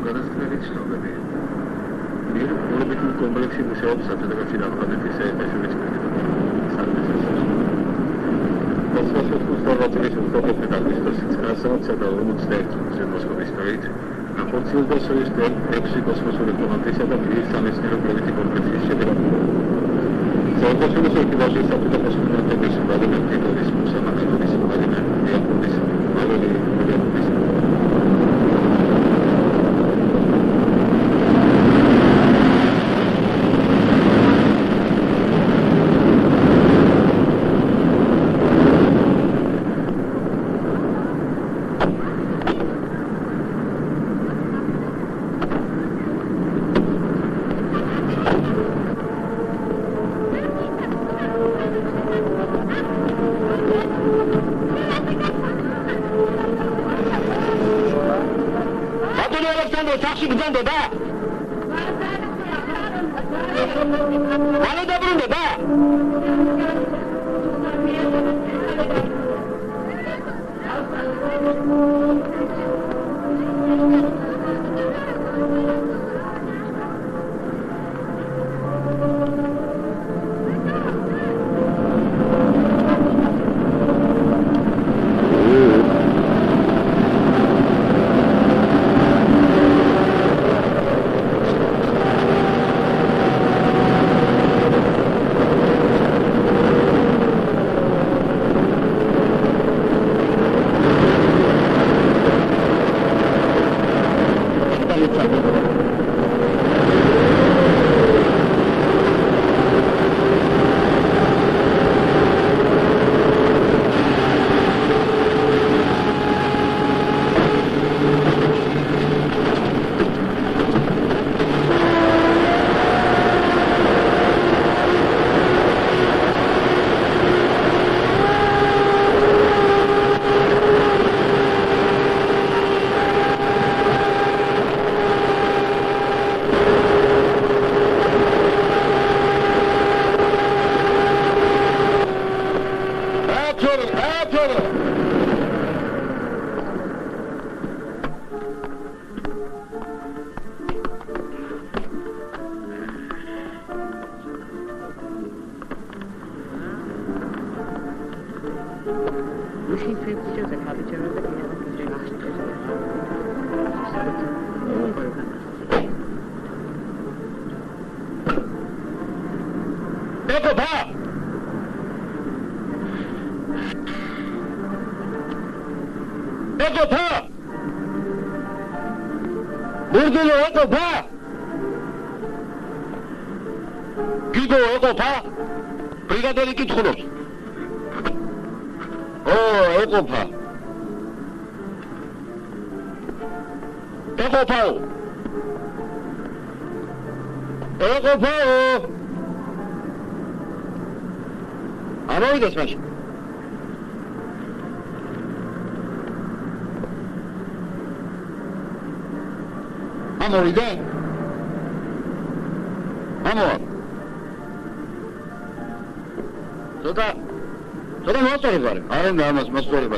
განსხვავებული ცნობები. მიერ ორბიტულ კომპლექსში მუშაობს საფედერაციის დაპარტამენტის საერთაშორისო საერთაშორისო Konservatorist Utopia Augustus Casals და 41 მოსკოვის დროით ახორციელდა სოიუსთან ექვსი კოსმოსური კომანდისა და მის სამეცნიერო კვლევითი კონფერენციის შედეგად. საერთაშორისო ეკიპაჟის საფრთხის კომიტეტის პარლამენტის მოსამართლეობის პარლამენტის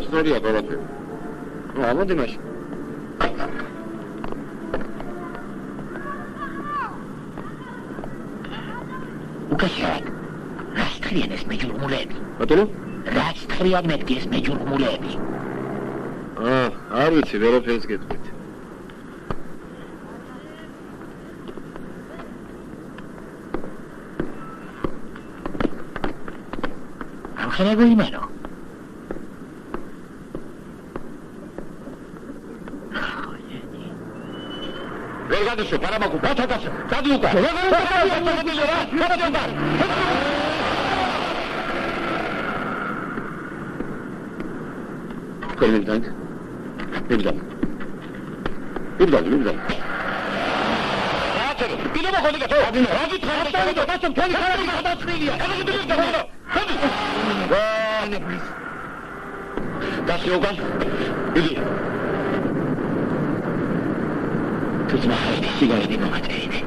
Storia ყველაფერი. ამოდი მაშინ. უკაშად. რასტრიან ეს მეჯურმულები. ბატონო? რასტრიან მეთქი ეს მეჯურმულები. არ ვიცი, ვერაფერს გეტყვით. ამხანაგო იმენო. Что, пора могу, батагаса, кадука. Комендант. Бегдан. Иди на ходу, готов. Ради транспорта, потом твои карты отстрелили. Это же ты давно. Касьёка. Иди. تسمح لي سيجارة دي ما تريني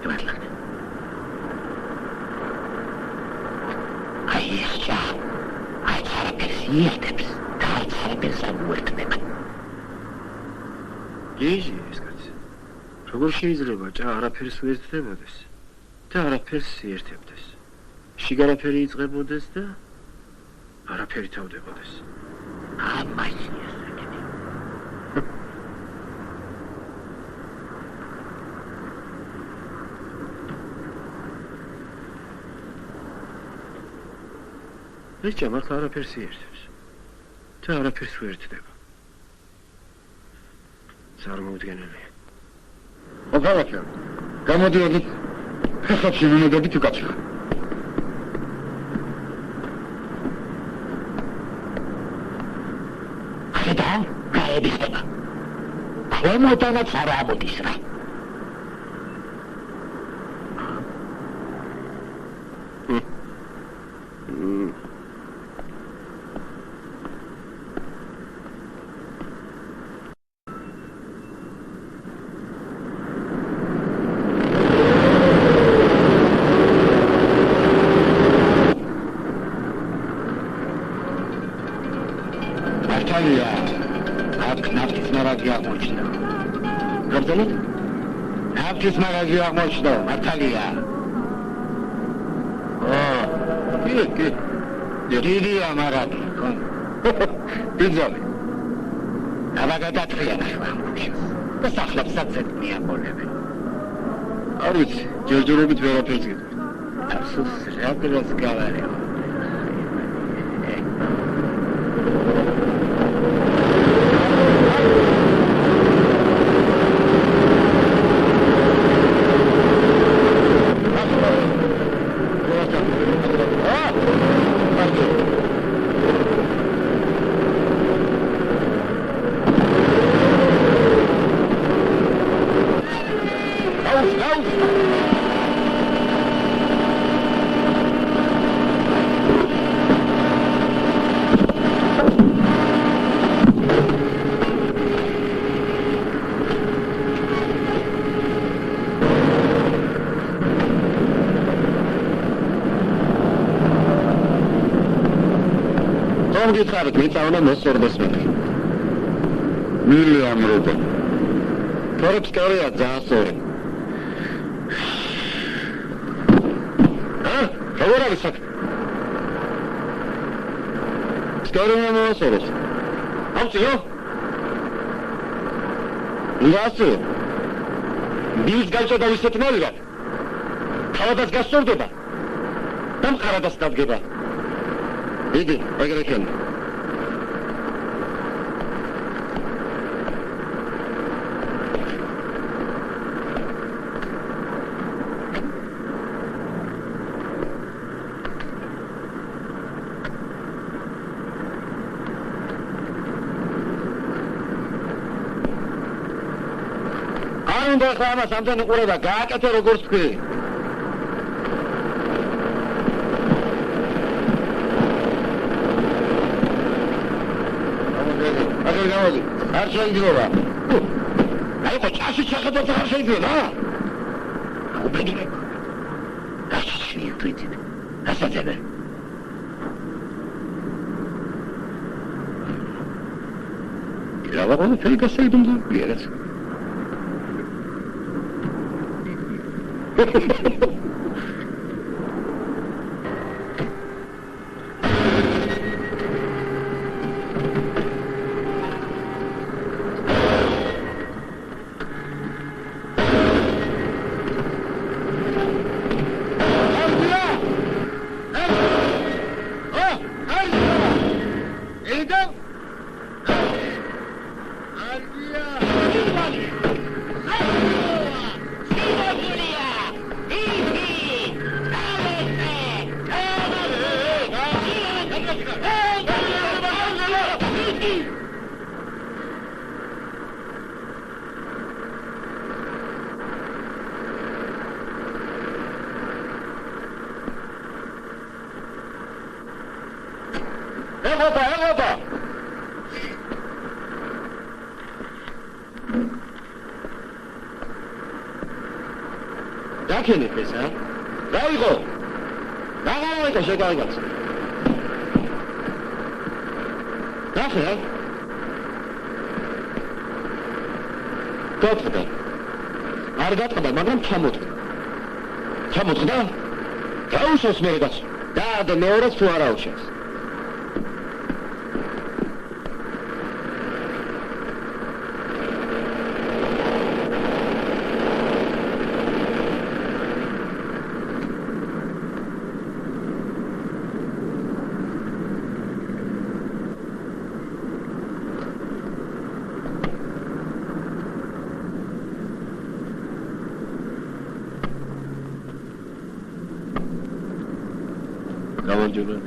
تبعت لك هاي الشعب هاي تعرف كرسيه تبس تعرف بس أول تماما Ежი ეს კაცი. როგორ შეიძლება არაფერს უერთდებოდეს და არაფერს ერთებდეს. შიგარაფერი იწყებოდეს და არაფერი თავდებოდეს. ამაშია საკითხი. ეს მართლა არაფერს ერთებს და არაფერს უერთდება. წარმოუდგენელია. ოპერატორ, გამოდიოდით, ხეხებში მომედებით უკაცრა. ხედავ, გაებიხება. ქვემოდანაც არ ამოდის რა. Naftis magazi აღმოჩნდა, მართალია. კი. დიდია მარაგი, ხო? ბიძოლი. აბაგადატრია ნახვა. და სახლებსაც მიამონებენ. არ ვიცი, ჯერჯერობით ვერაფერს გეტყვი. აფსუს, რა დროს გავარეო. გითხარით, ვინც უნდა მოსწორდეს მე. მილიან რუბლი. თორებს კარია ძალიან სწორი. როგორ არის საქმე? სწორი მომოსწორეს. ავწიო? იგასო. დილს გაიწოდა ისეთ მალგან. თავადაც გასწორდება. და მყარადაც დადგება. იგი, აგრეთვე. არ უნდა ხა ამას ამდენი ყურება, გააკეთე როგორც თქვი. არ შეიძლება. აი ხო ჩაში შეხედოთ არ შეიძლება. უბედურე. გასცი ვიდით. ასაცებე. ილავაღო თელი გასაიდუმდა გიერაც. Europa! Dakini pesa? Daigo! Dagaoi to shegaigas. Dache? გატყდა. არ გატყდა, მაგრამ ჩამოთქდა. ჩამოთქდა? გაუშავს მე რაც. და მეორეც თუ არ აუშავს. გამარჯობა.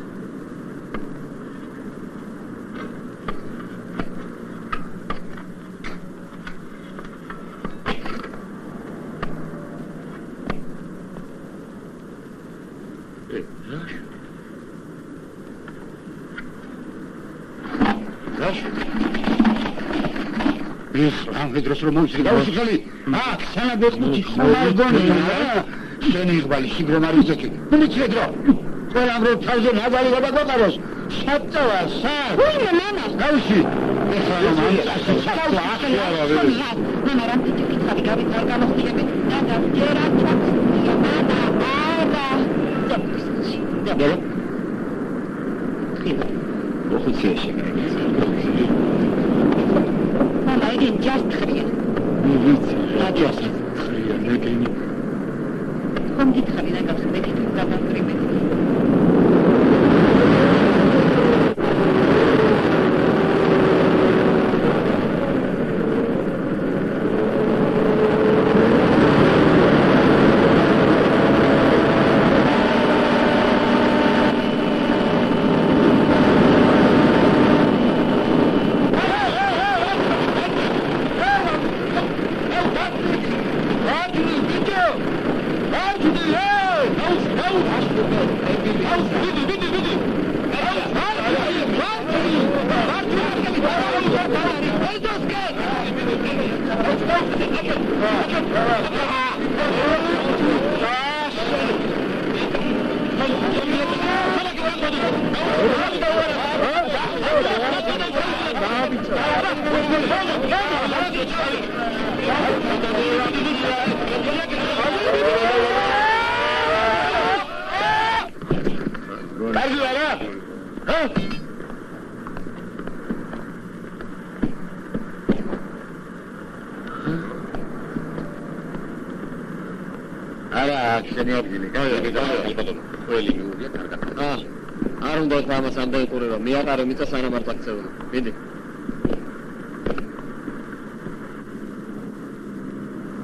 ამედროს რომ მოიწრი გავუსიხელი აქ სანაბეწმუთი ხმარგონია შენი იღბალი შიგრომ არ უზეკი მიცედრო ყველამ რო თავზე ნაბალი გადაგაყაროს საწავა სად ვინმე მამა გავში ეხლა რომ ამ საწავა ახლა მამა რამ თვითონ გავიწარ გამოხდები და ჯერა ჩაქსია მამა არა და ოხუცია შეგრეგი I didn't just create. Not just create again. Come get her in a house, make it to the მიაყარე მიწა სანამ არ წაქცეულა. მიდი.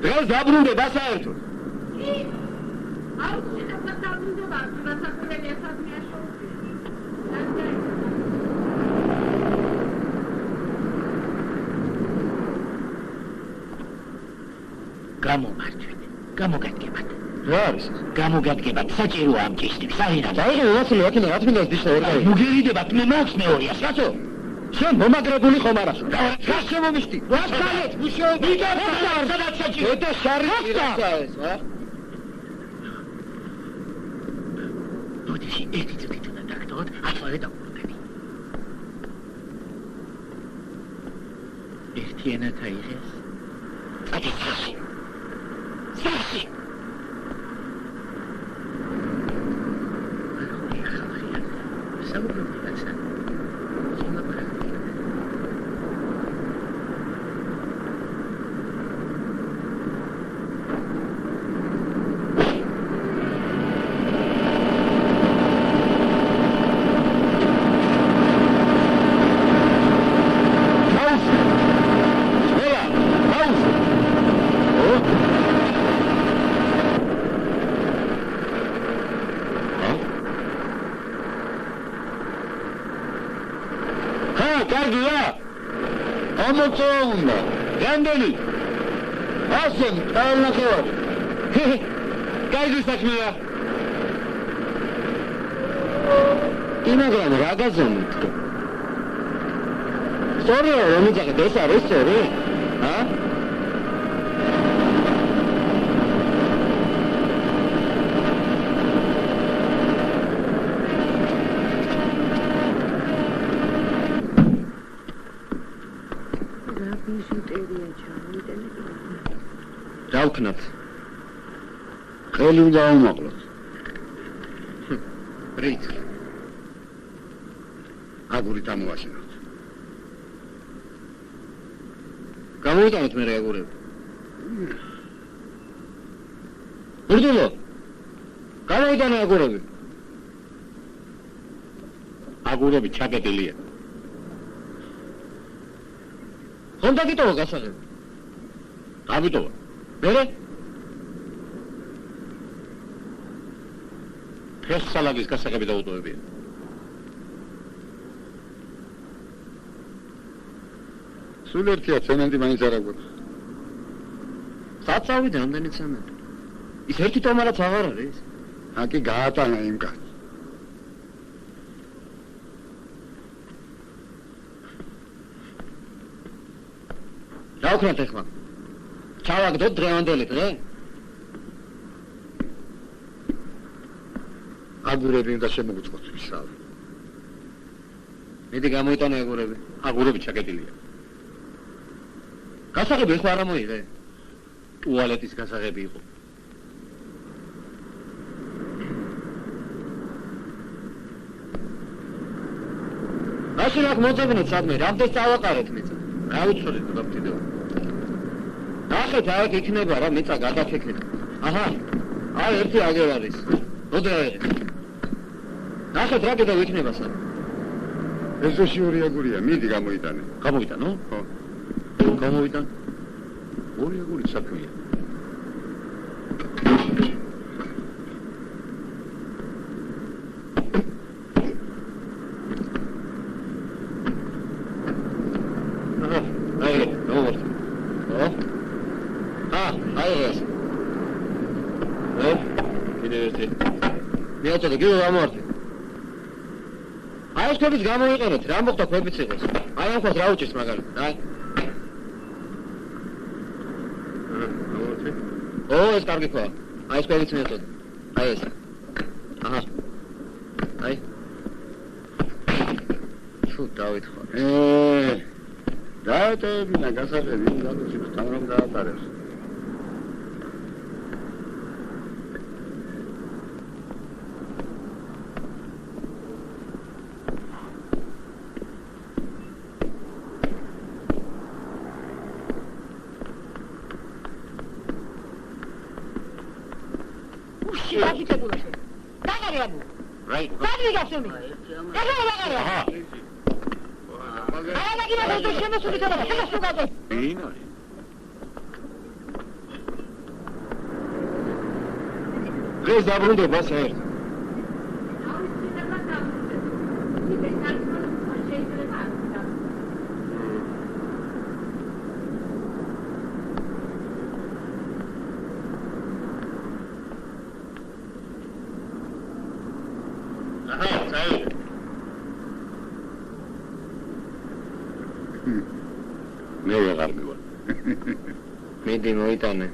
დღეს დაბრუნდება საერთოდ. არ შეიძლება დაბრუნდება, რასაკვირველია საქმეა შოუში. გამომართვით. გამოგადგებათ. რა არის? გამოგადგებათ საჭიროა ამ ჭისთვის. საერთოდ. დაიღე ვასილე, აქედან რა თქმა უნდა დიშა ორგარი. მოგერიდებათ, მე მაქვს მეორიას, კაცო. შენ მომაგრებული ხომ არასო? რა შემომიშტი? ვასალეთ, მუშაობ. სადაც საჭირო. და შარიში რაცა ეს, ვა? ბოდიში ერთი წუთით უნდა დაგდოთ, ახლა დავუყურდები. ერთი ენათ აიღეს. წადი სახში. სახში. Omotunda, gandeli. Asım, tağına kıvar. Kaydı saçmaya. İnagran, ragazım. Soruyor, onu da desarı soruyor. Ha? რა ბიჟუტერია ჩამოიტანეთ. რა ვქნათ? ხელი უნდა აუმაღლოთ. რით? აგურით ამოვაშენოთ. გამოვიტანოთ მე აგურები. ბურდულო. გამოვიტანე აგურები. აგურები ჩაკეტილია. ხონდა გიტოვა გასაღები. გამიტოვა. მერე? ფესალაგის გასაღები დაუტოვებია. სულ ერთია ცემენტი მაინც არ აქვს. საწავიდა ამდენი ცემენტი. ის ერთი ტომარაც აღარ არის. აკი გაატანა იმ კაცს. რა ვქნათ ახლა? ჩავაგდოთ დღევანდელი დღე? აგურები უნდა შემოგვიწყოთ ისავ. მიდი გამოიტანე აგურები. აგურები ჩაკეტილია. გასაღები ახლა არ მოიღე. ტუალეტის გასაღები იყო. მაშინ აქ მოძებნეთ სადმე, რამდენს წავაყარეთ მიწა. რა უცოდეთ დაფტიდეო. ნახეთ აქ იქნება რა მიწა გადაფიქრეთ. აჰა. აი ერთი აგერ არის. როდი აიღეთ. ნახეთ რა კიდევ იქნება სად. ესოში ორი აგურია, მიდი გამოიტანე. გამოვიტანო? ხო. გამოვიტან. ორი აგური საქმეა. მიაწოდე გიო ამორთი. აი ეს ქვებიც გამოიყენეთ, რა მოხდა ქვებიც იყოს. აი ამ ქვას რა უჭირს მაგალითად, აი. ამორთი. ო, ეს კარგი ქვაა. აი ეს ქვებიც მიაწოდე. აი ეს. აჰა. აი. თუ დავითხოვ. დაეტოვებინა გასაღები, გადაწყვეტ თან რომ დაატარებს. Right. Sadly გასული. ეხლა ვაღარია. აჰა. აი მაგინა რო შემოსული თორე, შემოსულაზე. ვინ არის? დღეს დაბრუნდება საერთოდ. მე ვეღარ მივარ. მიდი მოიტანე.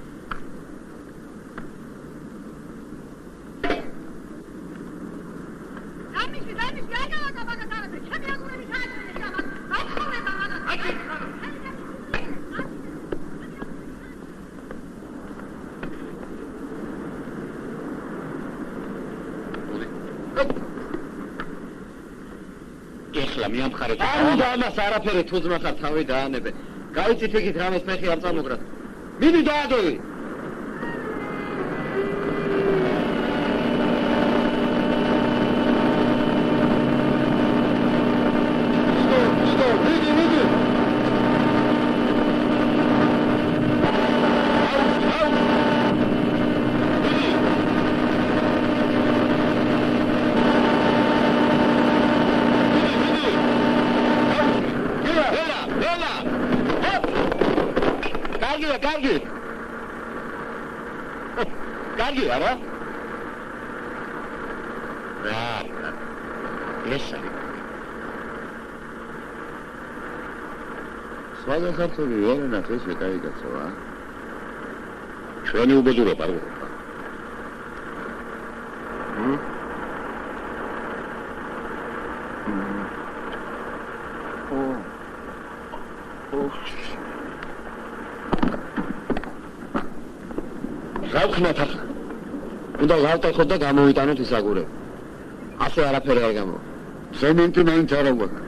ეხლა მიამხარეთ. და ამას არაფერი თუ ძმა ხარ თავი დაანებე. გაიცით იქით რამეს მეხი არ წამოგრათ. მიდი დაადოვი. Stop, მიდი. კარგი არა? რა. ეს არის. სხვადასხვაობები ვერანაც ეს ვეკაიგაცოა. ჩვენი უბედურება არ გვაქვს. რა ვქნათ ახლა? უნდა გავტეხოთ და გამოვიტანოთ ის აგურები. ასე არაფერი არ გამოვა. ცემენტი მაინც არ აქვს.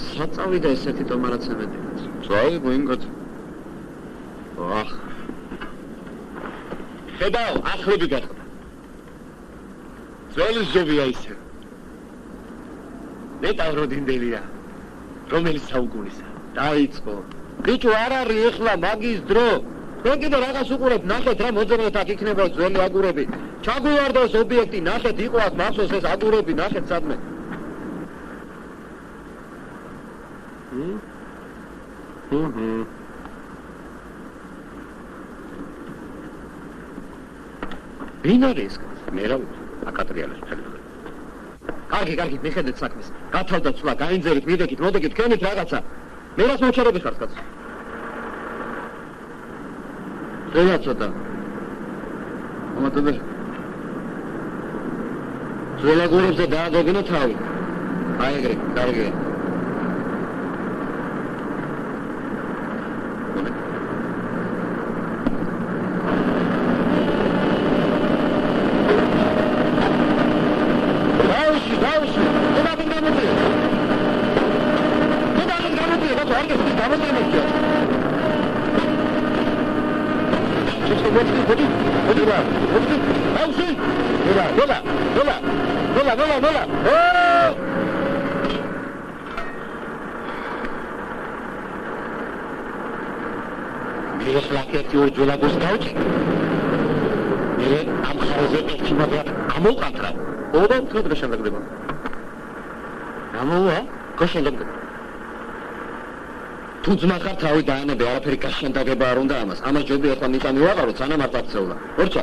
საწავიდა ესეთი ტომარა ცემენტი. წავი მოინგოთ. აჰ. ხედავ, ახლები გატყდა. ძველი ზობია ისე. მეტავროდინდელია. რომელიც საუკუნისა. დაიწყო. ბიჭო არ არის ეხლა მაგის დრო. თქვენ კიდე რაღაც უყურებთ, ნახეთ რა მოძებნეთ აქ იქნება ძველი აგურები. ჩაგვივარდოს ობიექტი, ნახეთ იყო აქ მახსოვს ეს აგურები, ნახეთ სადმე. ვინ არის? მე რა ვიცი, აკატრიალის ფერდობი. კარგი, მიხედეთ საქმეს. გათავდა ცვლა, გაინძერით, მიდეკით, მოდეკით, თქვენით რაღაცა. მე რას მოჩერები ხართ კაცო? რა ცოტა? ამათები ძველ აგურებზე დააგოგნო თავი. აი ეგრე, კარგია. თუ ძმა ხარ თავი დაანებე, არაფერი გაშენდაგება არ უნდა ამას. ამას ჯობია ახლა მიწა მივაყაროთ, სანამ არ დაქცეულა. ორჩა.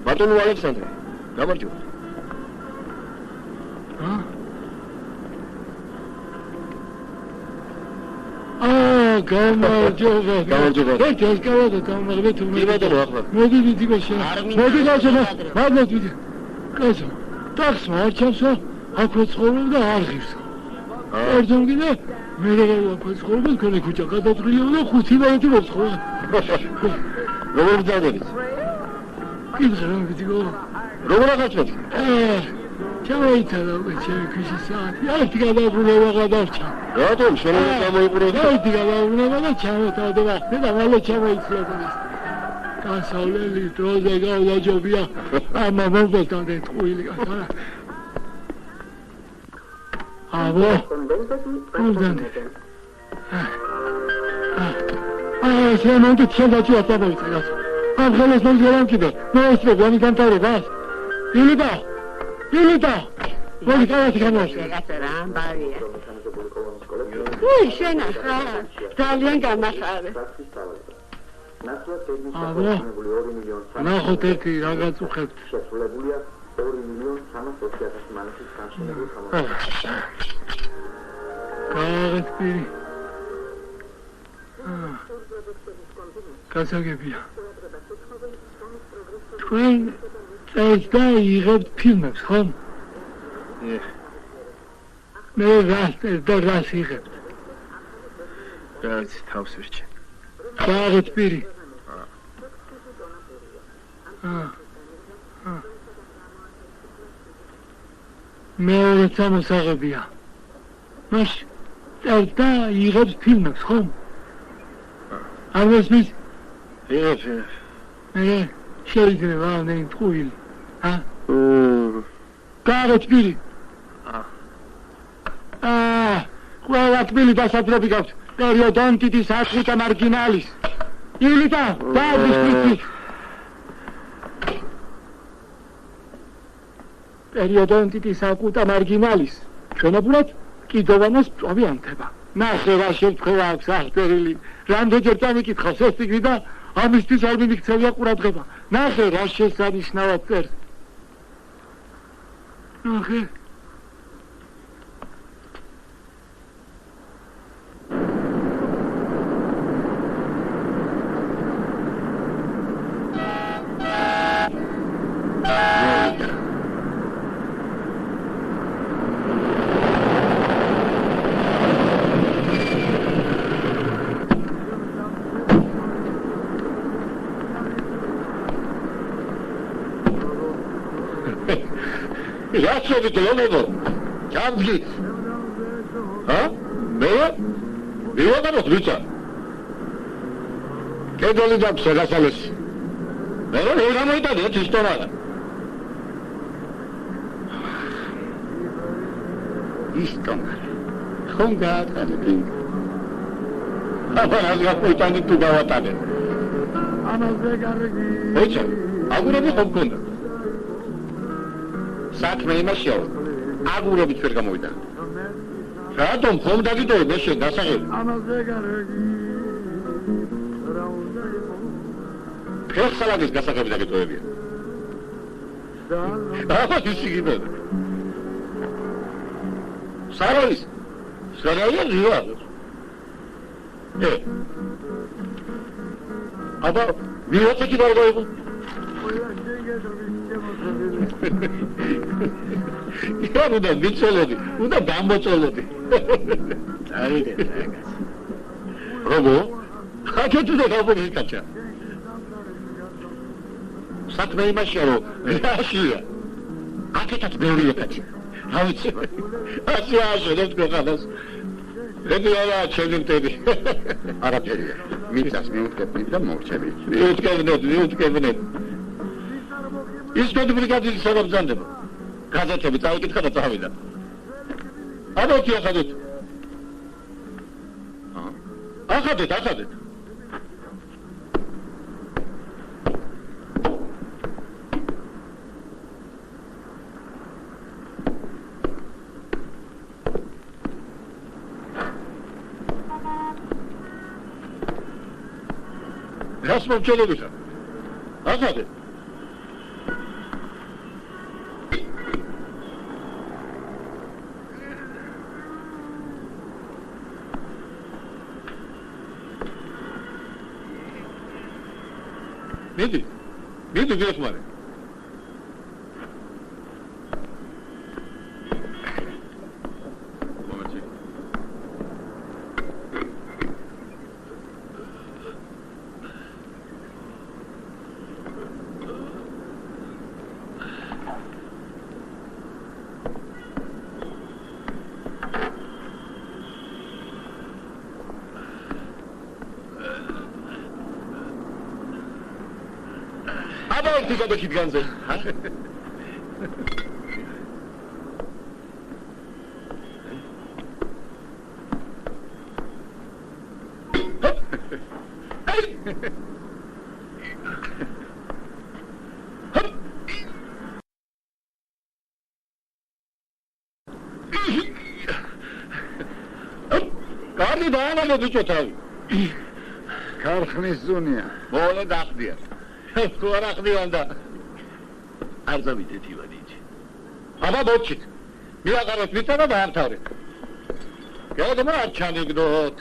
ბატონო ალექსანდრე, გამარჯობა. გამარჯობა. ეს გავადა გამარჯობა თუ მე. იმედო ახლა. მოდი გაშა. მოდი გაშა. მადლობთ. კაცო, ტაქსმა არ ჩამსვა, აქვე ცხოვრობ და არ ღირს. ერთომ კიდე მე რა აქვე ცხოვრობ, ქონე ქუჩა გადაწრილია და 5 მაინც მოწყო. როგორ ბრძანდებით? კიდე რა ვიდიო. როგორ აღაჩვენეთ? ჩავაიწერა ჩემი ქუჩის საათი. ერთი გადაბრუნება გადარჩა. რატომ შეიძლება გამოიყუროთ? ერთი გადაბრუნება და ჩავეთავდა და მალე ჩავაიცლება. გასავლელი დროზე გავდაჯობია. ამა მომბოლტანდე ტყუილი კაცარა. აბა. მომდანე. შემონდე ჩენდაჭი ატაბოიწერა. ამ ხელს მომძერამ კიდე. მოესწრო გვანი განტარებას. ილიტა. მოდი კავათი გამოვსე. გასერა ამბავია. შენ ახლა ძალიან გამახარე. აბა. ნახოთ ერთი რაღაც უხებთ. შესრულებულია 2.320.000 მანქანის განშენებული კაღეთი. გასაგებია. თქვენ ეს და იღებთ ფილმებს, ხო? მე რას იღებთ? რაც თავს ვერჩე. კაღეთი პირი. მეორე სამოსაღებია. მაშ და იღებთ ფილმებს, ხო? არ მესმის? იღებს. შეიძლება ნე ტყუილი. კაღეთი პირი. ყველა თბილი დასაძრები გაქვთ. პერიოდონტიტის ათვიტა მარგინალის. ილიტა, დაგვისპიცი. პერიოდონტიტის აკუტა მარგინალის. ჩვენებურად კიდოვანას წვავი ანთება. ნახე რა შემთხვევა აქვს აღწერილი. რამდენჯერ წამიკითხავს ეს წიგნი და ამისთვის არ მიმიქცევია ყურადღება. ნახე რა შესანიშნავად წერს. ნახე. რა შევით ლომებო? ჩამგით. მე ვიყავ ვიცა. კედელი დაქვს გასალეს. მე რა გამოიტანეთ ისტორია. ისტორია. ხომ გაატანე. აბა რა გამოიტანე თუ გავატანე. ამაზე გარგი. ოჩა, აგურები ხომ გქონდა? საქმე იმაშია, აგურებით ვერ გამოვიდა. რატომ ხომ დაგიტოვე შენ დასაღები? ამაზე გარგი. ფეხსალაგის გასაღები დაგიტოვებია. აბა ისე გიბედა. საროის. საროია ზივა. აბა ვიოცი დაიწყო. და ვიცოლოდი, უნდა დამოწოლოდი. წავიდე რაგაც. როგორ? ხაჭო თუ დავფიქრე კაჭა. საქმე იმაშია, რომ რაშია. აკეთად ბევრია კაჭა. რა ვიცი. ასე δεν გქონდეს. რები არა ჩემი მტები. არაფერია. მიწას მიუდგებდი და მორჩები. მიუდგებდი. ის კოდი ბრიგადის საბრძანდება. გაზეთები წავიკითხა და წავიდა. აბა კი ახადეთ. ახადეთ. რას მომწონებია? ახადეთ. მიდი გეხმარე. მომენტი. აბა ერთი გადაკით განზე. კარგი დაანალო ბიჭო თავი. ქარხნის ზუნია. მოლე დახდია. თუ არ ახდიოდა. არ ზავიდეთ ივანიჩი. აბა მოჩით. მიაყარეთ ვიცა და დაამთავრეთ. გეოდმა არ ჩანიგდოთ.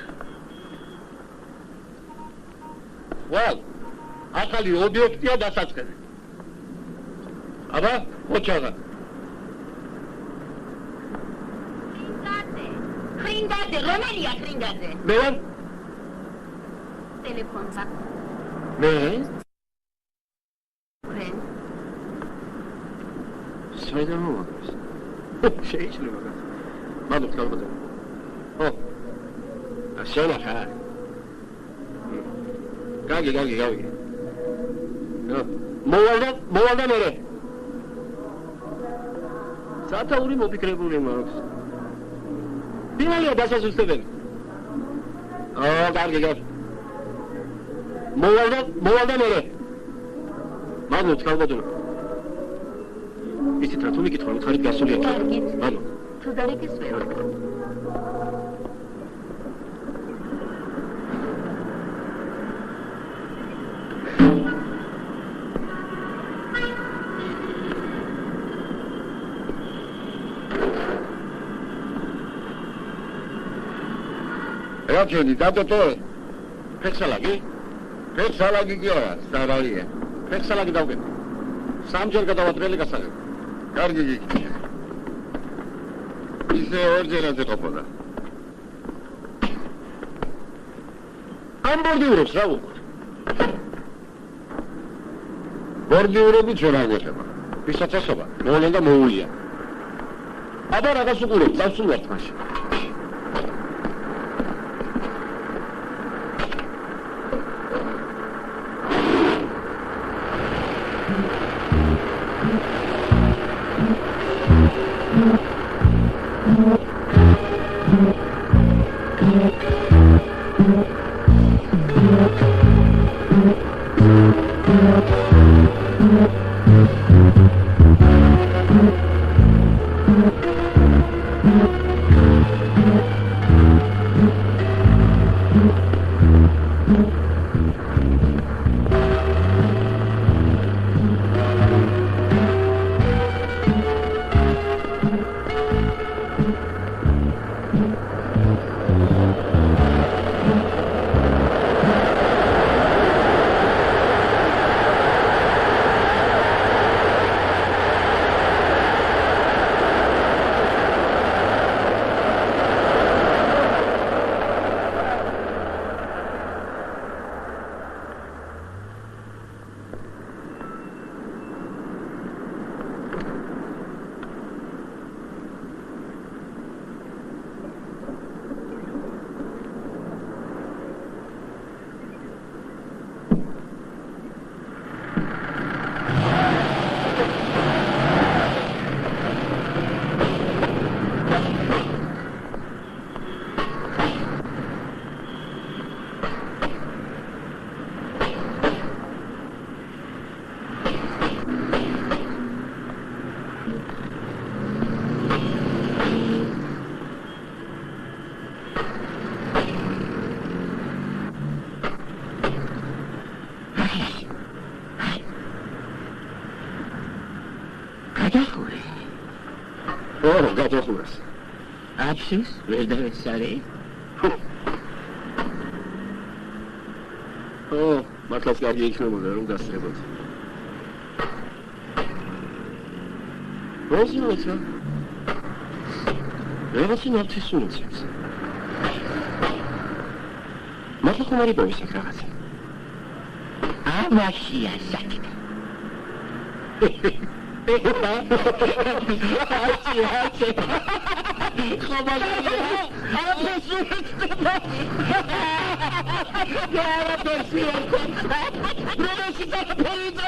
ვალ, ახალი ობიექტია დასაწყები. აბა, მოჩაღა. ხრინდაძე, რომელია ხრინდაძე? მე ვარ? ტელეფონსა. მე? საიდან მოვაგდეს? შეიძლება გას. მადლობთ კალბატონო. ო. ასელა ხა. გაგი. მოვალდა მერე. სათაური მოფიქრებული მაქვს. პირველია დასასრულებელი. კარგი. მოვალდა მერე. მადლობთ კალბატონო. ისეთ რა თუ მიკითხა რომ ხარით გასულია. კარგით. მადლობთ. თუ დარიგეს ვეღარ. რა ჩვენი დადოტო? ფეხსალაგი კი არა, სარალია. ფეხსალაგი დავგებ. სამჯერ გადავატრიალე გასაღები. კარგი გიქი. ისე ორჯერაზე ყოფილა. ამ ბორდიურებს რა ვუყოთ? ბორდიურები ჩვენ არ გვეხება. ვისაც ესობა, მოვლენ და მოუვია. აბა რაღაც უყურებ, წავსულვართ მაშინ. გადახურეს. აფშის ვერ დავესარე. მართლაც კარგი იქნებოდა რომ გასწრებოდ. როზიოცა. რაღაცა ნავთის უნიცებს. მართლა ხომ არის ბოვის აქ რაღაცა. ამაშია საკითხი. Ачи. Хабалия. Арапесуэстеба. Я арапесуэстеба. Проносится полиция.